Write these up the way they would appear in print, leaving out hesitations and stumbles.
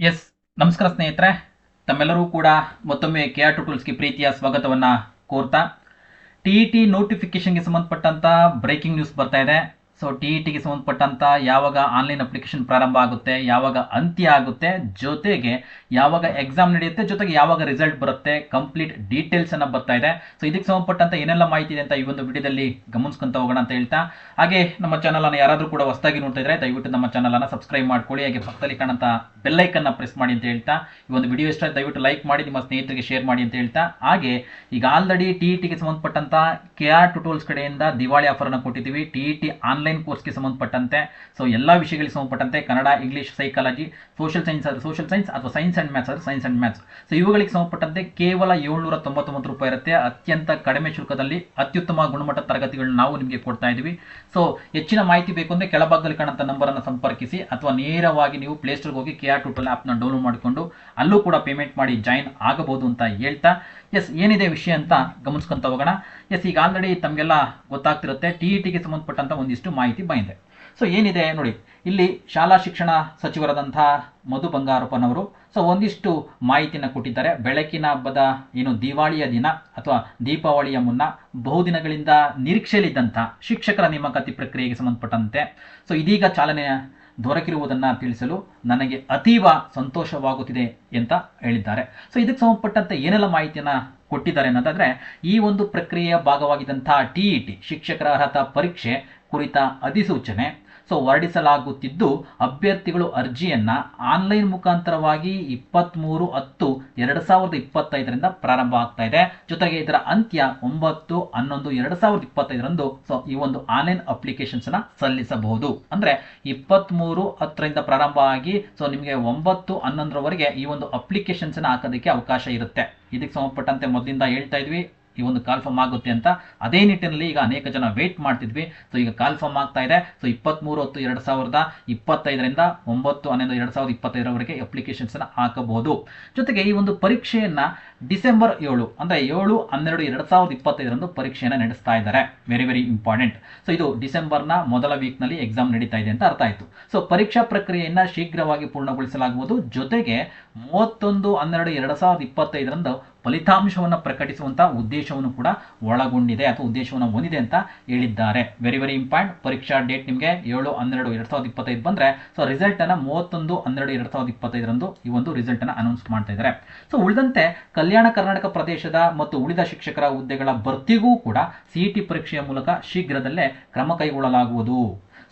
S ನಮಸ್ಕಾರ ಸ್ನೇಹಿತರೆ, ತಮ್ಮೆಲ್ಲರೂ ಕೂಡ ಮತ್ತೊಮ್ಮೆ KR ಟೂಟೂಲ್ಸ್ಗೆ ಪ್ರೀತಿಯ ಸ್ವಾಗತವನ್ನು ಕೋರ್ತಾ TET ನೋಟಿಫಿಕೇಶನ್ಗೆ ಸಂಬಂಧಪಟ್ಟಂಥ ಬ್ರೇಕಿಂಗ್ ನ್ಯೂಸ್ ಬರ್ತಾ ಇದೆ. ಸೊ TETಗೆ ಸಂಬಂಧಪಟ್ಟಂಥ ಯಾವಾಗ ಆನ್ಲೈನ್ ಅಪ್ಲಿಕೇಶನ್ ಪ್ರಾರಂಭ ಆಗುತ್ತೆ, ಯಾವಾಗ ಅಂತ್ಯ ಆಗುತ್ತೆ, ಜೊತೆಗೆ ಯಾವಾಗ ಎಕ್ಸಾಮ್ ನಡೆಯುತ್ತೆ, ಜೊತೆಗೆ ಯಾವಾಗ ರಿಸಲ್ಟ್ ಬರುತ್ತೆ, ಕಂಪ್ಲೀಟ್ ಡೀಟೇಲ್ಸ್ ಅನ್ನ ಬರ್ತಾ ಇದೆ. ಸೊ ಇದಕ್ಕೆ ಸಂಬಂಧಪಟ್ಟಂತ ಏನೆಲ್ಲ ಮಾಹಿತಿ ಇದೆ ಅಂತ ಈ ಒಂದು ವಿಡಿಯೋದಲ್ಲಿ ಗಮನಿಸ್ಕೊಂತ ಹೋಗೋಣ ಅಂತ ಹೇಳ್ತಾ, ಹಾಗೆ ನಮ್ಮ ಚಾನಲ್ ಅನ್ನು ಯಾರಾದರೂ ಕೂಡ ಹೊಸದಾಗಿ ನೋಡ್ತಾ ಇದ್ರೆ ದಯವಿಟ್ಟು ನಮ್ಮ ಚಾನಲ್ ಅನ್ನು ಸಬ್ಸ್ಕ್ರೈಬ್ ಮಾಡ್ಕೊಳ್ಳಿ, ಹಾಗೆ ಪಕ್ಕದಲ್ಲಿ ಕಾಣಂತ ಬೆಲ್ ಐಕನ್ ಪ್ರೆಸ್ ಮಾಡಿ ಅಂತ ಹೇಳ್ತಾ, ಈ ಒಂದು ವಿಡಿಯೋ ಇಷ್ಟ ದಯವಿಟ್ಟು ಲೈಕ್ ಮಾಡಿ, ನಿಮ್ಮ ಸ್ನೇಹಿತರಿಗೆ ಶೇರ್ ಮಾಡಿ ಅಂತ ಹೇಳ್ತಾ, ಹಾಗೆ ಈಗ ಆಲ್ರೆಡಿ TETಗೆ ಸಂಬಂಧಪಟ್ಟಂತ KR ಟೂಟೂಲ್ಸ್ ಕಡೆಯಿಂದ ದಿವಾಳಿ ಆಫರ್ ಅನ್ನು ಕೊಟ್ಟಿದ್ದೀವಿ. TET ಆನ್ಲೈನ್ ಕೋರ್ಸ್ಗೆ ಸಂಬಂಧಪಟ್ಟಂತೆ ಸೊ ಎಲ್ಲಾ ವಿಷಯಗಳಿಗೆ ಸಂಬಂಧಪಟ್ಟಂತೆ Kannada, English, psychology, social science ಆದ್ರೆ ಸೋಷಿಯಲ್ ಸೈನ್ಸ್, ಅಥವಾ ಸೈನ್ಸ್ ಅಂಡ್ ಮ್ಯಾಥ್ಸ್ ಆದ್ರೆ ಸೈನ್ಸ್ ಅಂಡ್ ಮ್ಯಾಥ್ಸ್, ಸೊ ಇವುಗಳಿಗೆ ಸಂಬಂಧಪಟ್ಟಂತೆ ಕೇವಲ 799 ರೂಪಾಯಿ ಇರುತ್ತೆ. ಅತ್ಯಂತ ಕಡಿಮೆ ಶುಲ್ಕದಲ್ಲಿ ಅತ್ಯುತ್ತಮ ಗುಣಮಟ್ಟದ ತರಗತಿಗಳನ್ನ ನಾವು ನಿಮಗೆ ಕೊಡ್ತಾ ಇದ್ದೀವಿ. ಸೊ ಹೆಚ್ಚಿನ ಮಾಹಿತಿ ಬೇಕು ಅಂದ್ರೆ ಕೆಳಭಾಗದಲ್ಲಿ ಕಾಣುವಂತ ನಂಬರ್ ಅನ್ನು ಸಂಪರ್ಕಿಸಿ, ಅಥವಾ ನೇರವಾಗಿ ನೀವು ಪ್ಲೇಸ್ಟೋರ್ಗೆ ಹೋಗಿ KR ಟೂಟೂಲ್ ಆಪ್ ನ ಡೌನ್ಲೋಡ್ ಮಾಡಿಕೊಂಡು ಅಲ್ಲೂ ಕೂಡ ಪೇಮೆಂಟ್ ಮಾಡಿ ಜಾಯಿನ್ ಆಗಬಹುದು ಅಂತ ಹೇಳ್ತಾ, ಎಸ್ ಏನಿದೆ ವಿಷಯ ಅಂತ ಗಮನಿಸ್ಕೊಂತ ಹೋಗೋಣ. ಎಸ್ ಈಗ ಆಲ್ರೆಡಿ ತಮಗೆಲ್ಲ ಗೊತ್ತಾಗ್ತಿರುತ್ತೆ TETಗೆ ಸಂಬಂಧಪಟ್ಟಂತ ಒಂದಿಷ್ಟು ಮಾಹಿತಿ ಬಂದಿದೆ. ಸೊ ಏನಿದೆ ನೋಡಿ, ಇಲ್ಲಿ ಶಾಲಾ ಶಿಕ್ಷಣ ಸಚಿವರಾದಂತಹ ಮಧು ಬಂಗಾರಪ್ಪನವರು ಸೊ ಒಂದಿಷ್ಟು ಮಾಹಿತಿನ ಕೊಟ್ಟಿದ್ದಾರೆ. ಬೆಳಕಿನ ಹಬ್ಬದ ಏನು ದಿವಾಳಿಯ ದಿನ ಅಥವಾ ದೀಪಾವಳಿಯ ಮುನ್ನ ಬಹುದಿನಗಳಿಂದ ನಿರೀಕ್ಷೆಯಲ್ಲಿದ್ದಂಥ ಶಿಕ್ಷಕರ ನೇಮಕಾತಿ ಪ್ರಕ್ರಿಯೆಗೆ ಸಂಬಂಧಪಟ್ಟಂತೆ ಸೊ ಇದೀಗ ಚಾಲನೆ ದೊರಕಿರುವುದನ್ನು ತಿಳಿಸಲು ನನಗೆ ಅತೀವ ಸಂತೋಷವಾಗುತ್ತಿದೆ ಅಂತ ಹೇಳಿದ್ದಾರೆ. ಸೊ ಇದಕ್ಕೆ ಸಂಬಂಧಪಟ್ಟಂತೆ ಏನೆಲ್ಲ ಮಾಹಿತಿಯನ್ನು ಕೊಟ್ಟಿದ್ದಾರೆ ಅನ್ನೋದಾದ್ರೆ, ಈ ಒಂದು ಪ್ರಕ್ರಿಯೆಯ ಭಾಗವಾಗಿದ್ದಂತಹ TET ಶಿಕ್ಷಕರ ಅರ್ಹತಾ ಪರೀಕ್ಷೆ ಕುರಿತ ಅಧಿಸೂಚನೆ ಸೊ ಹೊರಡಿಸಲಾಗುತ್ತಿದ್ದು, ಅಭ್ಯರ್ಥಿಗಳು ಅರ್ಜಿಯನ್ನ ಆನ್ಲೈನ್ ಮುಖಾಂತರವಾಗಿ 23/10/2025 ಪ್ರಾರಂಭ ಆಗ್ತಾ ಇದೆ. ಜೊತೆಗೆ ಇದರ ಅಂತ್ಯ 9/11/2025 ಸೊ ಈ ಒಂದು ಆನ್ಲೈನ್ ಅಪ್ಲಿಕೇಶನ್ಸ್ ನ ಸಲ್ಲಿಸಬಹುದು. ಅಂದ್ರೆ 23/10 ಪ್ರಾರಂಭ ಆಗಿ ಸೊ ನಿಮಗೆ 9/11 ಈ ಒಂದು ಅಪ್ಲಿಕೇಶನ್ಸ್ ನ ಹಾಕೋದಕ್ಕೆ ಅವಕಾಶ ಇರುತ್ತೆ. ಇದಕ್ಕೆ ಸಂಬಂಧಪಟ್ಟಂತೆ ಮೊದಲಿಂದ ಹೇಳ್ತಾ ಇದ್ವಿ ಈ ಒಂದು ಕಾಲ್ಫಾರ್ಮ್ ಆಗುತ್ತೆ ಅಂತ. ಅದೇ ನಿಟ್ಟಿನಲ್ಲಿ ಈಗ ಅನೇಕ ಜನ ವೇಟ್ ಮಾಡ್ತಿದ್ವಿ. ಸೊ ಈಗ ಕಾಲ್ಫಾರ್ಮ್ ಆಗ್ತಾ ಇದೆ. ಸೊ 23/10/2025 9/11/2025 ಅಪ್ಲಿಕೇಶನ್ಸ್ ಹಾಕಬಹುದು. ಜೊತೆಗೆ ಈ ಒಂದು ಪರೀಕ್ಷೆಯನ್ನ ಡಿಸೆಂಬರ್ 7 ಅಂದ್ರೆ 7/12/2025 ಪರೀಕ್ಷೆಯನ್ನ ನಡೆಸ್ತಾ ಇದ್ದಾರೆ. Very very important. ಸೊ ಇದು ಡಿಸೆಂಬರ್ನ ಮೊದಲ ವೀಕ್ ನಲ್ಲಿ ಎಕ್ಸಾಮ್ ನಡೀತಾ ಇದೆ ಅಂತ ಅರ್ಥ ಆಯ್ತು. ಸೊ ಪರೀಕ್ಷಾ ಪ್ರಕ್ರಿಯೆಯನ್ನ ಶೀಘ್ರವಾಗಿ ಪೂರ್ಣಗೊಳಿಸಲಾಗುವುದು. ಜೊತೆಗೆ 31/12/2025 ಫಲಿತಾಂಶವನ್ನು ಪ್ರಕಟಿಸುವಂತಹ ಉದ್ದೇಶವನ್ನು ಕೂಡ ಒಳಗೊಂಡಿದೆ ಅಥವಾ ಉದ್ದೇಶವನ್ನು ಹೊಂದಿದೆ ಅಂತ ಹೇಳಿದ್ದಾರೆ. Very very important. ಪರೀಕ್ಷಾ ಡೇಟ್ ನಿಮಗೆ 7/12/2025 ಬಂದ್ರೆ ಸೊ ರಿಸಲ್ಟ್ ಅನ್ನ 31/12/2025 ಈ ಒಂದು ರಿಸಲ್ಟ್ ಅನ್ನ ಅನೌನ್ಸ್ ಮಾಡ್ತಾ ಇದ್ದಾರೆ. ಸೊ ಉಳಿದಂತೆ ಕಲ್ಯಾಣ ಕರ್ನಾಟಕ ಪ್ರದೇಶದ ಮತ್ತು ಉಳಿದ ಶಿಕ್ಷಕರ ಹುದ್ದೆಗಳ ಭರ್ತಿಗೂ ಕೂಡ CET ಪರೀಕ್ಷೆಯ ಮೂಲಕ ಶೀಘ್ರದಲ್ಲೇ ಕ್ರಮ ಕೈಗೊಳ್ಳಲಾಗುವುದು.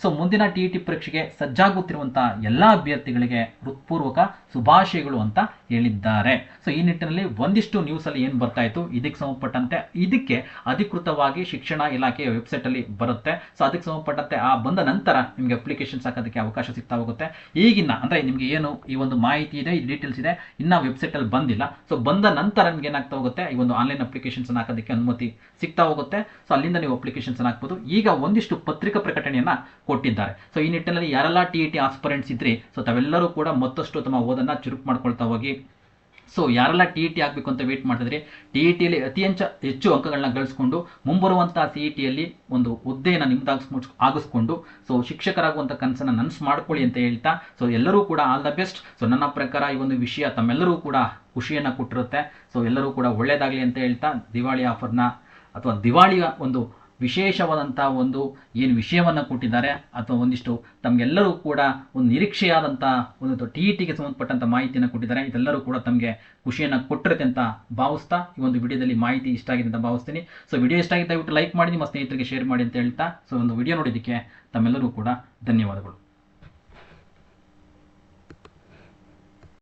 ಸೊ ಮುಂದಿನ TET ಪರೀಕ್ಷೆಗೆ ಸಜ್ಜಾಗುತ್ತಿರುವಂತಹ ಎಲ್ಲಾ ಅಭ್ಯರ್ಥಿಗಳಿಗೆ ಹೃತ್ಪೂರ್ವಕ ಶುಭಾಶಯಗಳು ಅಂತ ಹೇಳಿದ್ದಾರೆ. ಸೊ ಈ ನಿಟ್ಟಿನಲ್ಲಿ ಒಂದಿಷ್ಟು ನ್ಯೂಸ್ ಅಲ್ಲಿ ಏನು ಬರ್ತಾ ಇತ್ತು, ಇದಕ್ಕೆ ಸಂಬಂಧಪಟ್ಟಂತೆ ಇದಕ್ಕೆ ಅಧಿಕೃತವಾಗಿ ಶಿಕ್ಷಣ ಇಲಾಖೆಯ ವೆಬ್ಸೈಟ್ ಅಲ್ಲಿ ಬರುತ್ತೆ. ಸೊ ಅದಕ್ಕೆ ಸಂಬಂಧಪಟ್ಟಂತೆ ಆ ಬಂದ ನಂತರ ನಿಮಗೆ ಅಪ್ಲಿಕೇಶನ್ಸ್ ಹಾಕೋದಕ್ಕೆ ಅವಕಾಶ ಸಿಗ್ತಾ ಹೋಗುತ್ತೆ. ಈಗಿನ ಅಂದ್ರೆ ನಿಮಗೆ ಏನು ಈ ಒಂದು ಮಾಹಿತಿ ಇದೆ, ಈ ಡೀಟೇಲ್ಸ್ ಇದೆ, ಇನ್ನ ವೆಬ್ಸೈಟ್ ಅಲ್ಲಿ ಬಂದಿಲ್ಲ. ಸೊ ಬಂದ ನಂತರ ನಿಮ್ಗೆ ಏನಾಗ್ತಾ ಹೋಗುತ್ತೆ, ಈ ಒಂದು ಆನ್ಲೈನ್ ಅಪ್ಲಿಕೇಶನ್ಸ್ ಹಾಕೋದಕ್ಕೆ ಅನುಮತಿ ಸಿಗ್ತಾ ಹೋಗುತ್ತೆ. ಸೊ ಅಲ್ಲಿಂದ ನೀವು ಅಪ್ಲಿಕೇಶನ್ಸ್ ಹಾಕ್ಬೋದು. ಈಗ ಒಂದಿಷ್ಟು ಪತ್ರಿಕಾ ಪ್ರಕಟಣೆಯನ್ನ ಕೊಟ್ಟಿದ್ದಾರೆ. ಸೊ ಈ ನಿಟ್ಟಿನಲ್ಲಿ ಯಾರೆಲ್ಲ TET ಆಸ್ಪರೆಂಟ್ಸ್ ಇದ್ರಿ ಸೊ ತಾವೆಲ್ಲರೂ ಕೂಡ ಮತ್ತಷ್ಟು ತಮ್ಮ ಓದನ್ನ ಚುರುಕು ಮಾಡ್ಕೊಳ್ತಾ ಹೋಗಿ. ಸೊ ಯಾರೆಲ್ಲ TET ಆಗಬೇಕು ಅಂತ ವೇಟ್ ಮಾಡ್ತಿದ್ರಿ, TETಯಲ್ಲಿ ಅತಿ ಹೆಚ್ಚು ಅಂಕಗಳನ್ನ ಗಳಿಸ್ಕೊಂಡು ಮುಂಬರುವಂತಹ CETಯಲ್ಲಿ ಒಂದು ಹುದ್ದೆಯನ್ನು ನಿಮ್ದಾಗಿಸ್ಕೊಂಡು ಸೊ ಶಿಕ್ಷಕರಾಗುವಂಥ ಕನಸನ್ನು ನನಸು ಮಾಡ್ಕೊಳ್ಳಿ ಅಂತ ಹೇಳ್ತಾ, ಸೊ ಎಲ್ಲರೂ ಕೂಡ ಆಲ್ ದ ಬೆಸ್ಟ್. ಸೊ ನನ್ನ ಪ್ರಕಾರ ಈ ಒಂದು ವಿಷಯ ತಮ್ಮೆಲ್ಲರೂ ಕೂಡ ಖುಷಿಯನ್ನು ಕೊಟ್ಟಿರುತ್ತೆ. ಸೊ ಎಲ್ಲರೂ ಕೂಡ ಒಳ್ಳೇದಾಗಲಿ ಅಂತ ಹೇಳ್ತಾ, ದಿವಾಳಿ ಆಫರ್ನ ಅಥವಾ ದಿವಾಳಿಯ ಒಂದು ವಿಶೇಷವಾದಂತಹ ಒಂದು ಏನು ವಿಷಯವನ್ನು ಕೊಟ್ಟಿದ್ದಾರೆ ಅಥವಾ ಒಂದಿಷ್ಟು ತಮಗೆಲ್ಲರೂ ಕೂಡ ಒಂದು ನಿರೀಕ್ಷೆಯಾದಂಥ ಒಂದು TETಗೆ ಸಂಬಂಧಪಟ್ಟಂಥ ಮಾಹಿತಿಯನ್ನು ಕೊಟ್ಟಿದ್ದಾರೆ. ಇದೆಲ್ಲರೂ ಕೂಡ ತಮಗೆ ಖುಷಿಯನ್ನು ಕೊಟ್ಟಿರುತ್ತೆ ಅಂತ ಭಾವಿಸ್ತಾ, ಈ ಒಂದು ವಿಡಿಯೋದಲ್ಲಿ ಮಾಹಿತಿ ಇಷ್ಟ ಆಗಿದೆ ಅಂತ ಭಾವಿಸ್ತೀನಿ. ಸೊ ವಿಡಿಯೋ ಇಷ್ಟ ಆಗಿದೆ ದಯವಿಟ್ಟು ಲೈಕ್ ಮಾಡಿ, ನಿಮ್ಮ ಸ್ನೇಹಿತರಿಗೆ ಶೇರ್ ಮಾಡಿ ಅಂತ ಹೇಳ್ತಾ, ಸೊ ಒಂದು ವಿಡಿಯೋ ನೋಡಿದ್ದಕ್ಕೆ ತಮ್ಮೆಲ್ಲರೂ ಕೂಡ ಧನ್ಯವಾದಗಳು.